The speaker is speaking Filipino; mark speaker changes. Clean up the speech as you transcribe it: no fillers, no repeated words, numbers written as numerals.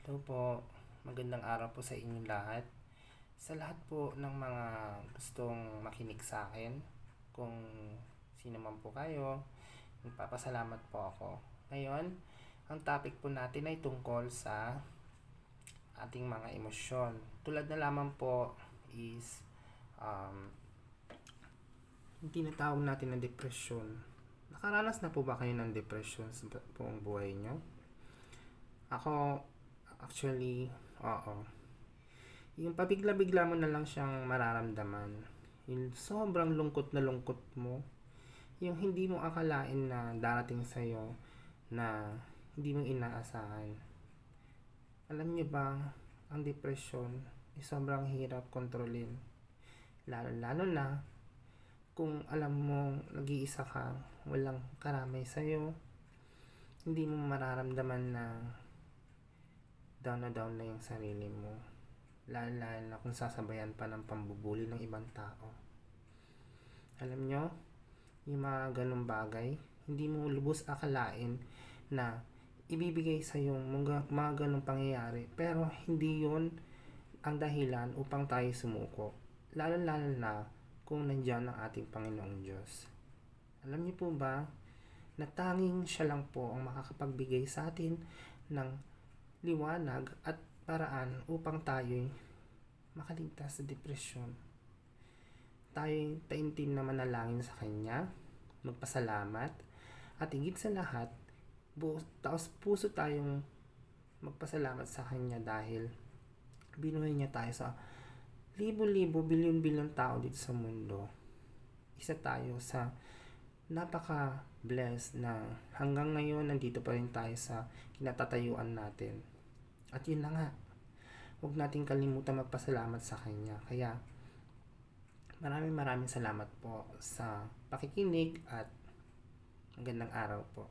Speaker 1: Hello po, magandang araw po sa inyong lahat. Sa lahat po ng mga gustong makinig sa akin, kung sino man po kayo, magpapasalamat po ako. Ngayon, ang topic po natin ay tungkol sa ating mga emosyon. Tulad na lamang po is yung tinatawag natin na depresyon. Nakaranas na po ba kayo ng depression sa buong buhay nyo? Ako, actually, oo. Yung pabigla-bigla mo na lang siyang mararamdaman. Yung sobrang lungkot na lungkot mo. Yung hindi mo akalain na darating sa'yo na hindi mo inaasahan. Alam niyo ba, ang depression ay sobrang hirap kontrolin. Lalo-lalo na kung alam mo nag-iisa ka, walang karamay sa'yo, hindi mo mararamdaman na down na yung sarili mo. Lalo na kung sasabayan pa ng pambubuli ng ibang tao. Alam nyo, yung mga ganong bagay, hindi mo lubos akalain na ibibigay sa yung mga ganong pangyayari. Pero hindi yon ang dahilan upang tayo sumuko. Lalo na kung nandyan ang ating Panginoong Diyos. Alam niyo po ba na tanging siya lang po ang makakapagbigay sa atin ng liwanag at paraan upang tayo'y makaligtas sa depresyon. Tayo'y taimtim na manalangin sa Kanya, magpasalamat, at higit sa lahat, taos puso tayong magpasalamat sa Kanya dahil binuhay niya tayo sa libo-libo, bilyon-bilyon tao dito sa mundo. Isa tayo sa napaka-blessed na hanggang ngayon nandito pa rin tayo sa kinatatayuan natin. At yun na nga, huwag natin kalimutan magpasalamat sa Kanya. Kaya maraming salamat po sa pakikinig at magandang araw po.